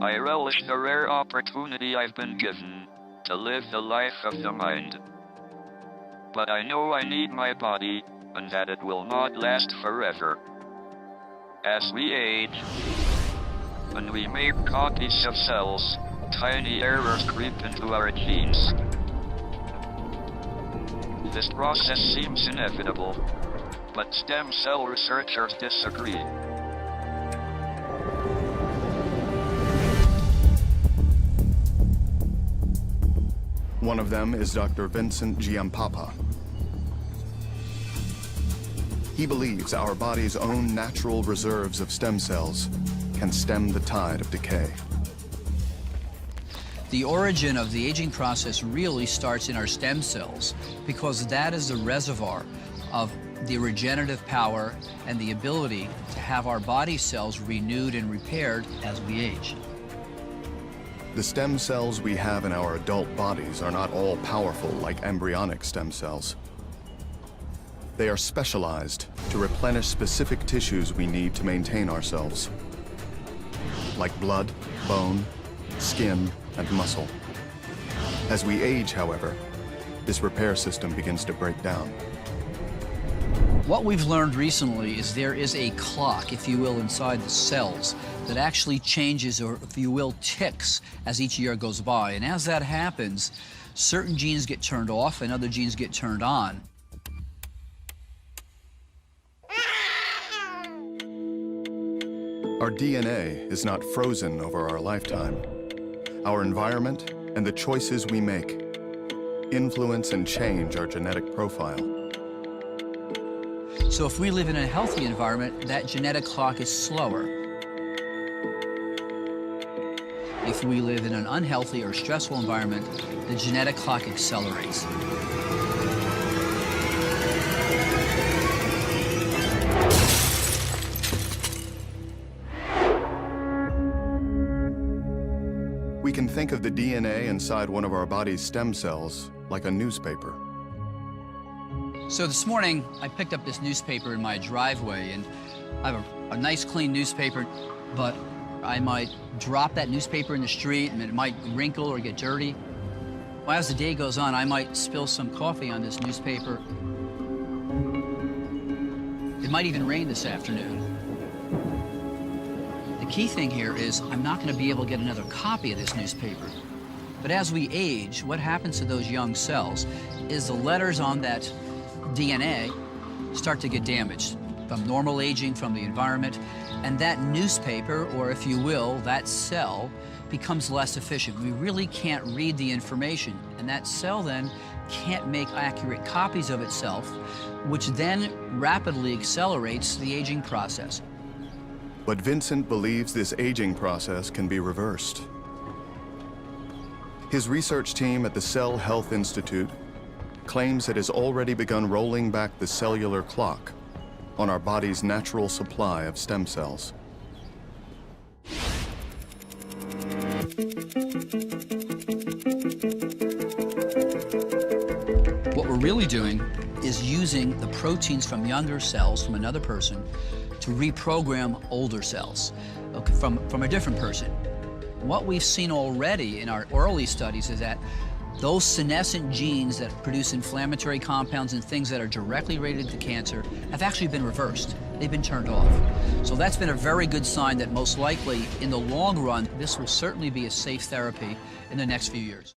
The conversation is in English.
I relish the rare opportunity I've been given to live the life of the mind. But I know I need my body, and that it will not last forever. As we age, and we make copies of cells, tiny errors creep into our genes. This process seems inevitable, but stem cell researchers disagree. One of them is Dr. Vincent Giampapa. He believes our body's own natural reserves of stem cells can stem the tide of decay. The origin of the aging process really starts in our stem cells because that is the reservoir of the regenerative power and the ability to have our body cells renewed and repaired as we age. The stem cells we have in our adult bodies are not all powerful like embryonic stem cells. They are specialized to replenish specific tissues we need to maintain ourselves, like blood, bone, skin, and muscle. As we age, however, this repair system begins to break down. What we've learned recently is there is a clock, if you will, inside the cells that actually changes, or if you will, ticks as each year goes by. And as that happens, certain genes get turned off and other genes get turned on. Our DNA is not frozen over our lifetime. Our environment and the choices we make influence and change our genetic profile. So if we live in a healthy environment, that genetic clock is slower. If we live in an unhealthy or stressful environment, the genetic clock accelerates. We can think of the DNA inside one of our body's stem cells like a newspaper. So this morning, I picked up this newspaper in my driveway, and I have a nice, clean newspaper, but I might drop that newspaper in the street, and it might wrinkle or get dirty. Well, as the day goes on, I might spill some coffee on this newspaper. It might even rain this afternoon. The key thing here is I'm not going to be able to get another copy of this newspaper. But as we age, what happens to those young cells is the letters on that DNA start to get damaged from normal aging, from the environment, and that newspaper, or if you will, that cell, becomes less efficient. We really can't read the information, and that cell then can't make accurate copies of itself, which then rapidly accelerates the aging process. But Vincent believes this aging process can be reversed. His research team at the Cell Health Institute claims it has already begun rolling back the cellular clock on our body's natural supply of stem cells. What we're really doing is using the proteins from younger cells from another person to reprogram older cells from a different person. What we've seen already in our early studies is that those senescent genes that produce inflammatory compounds and things that are directly related to cancer have actually been reversed. They've been turned off. So that's been a very good sign that most likely, in the long run, this will certainly be a safe therapy in the next few years.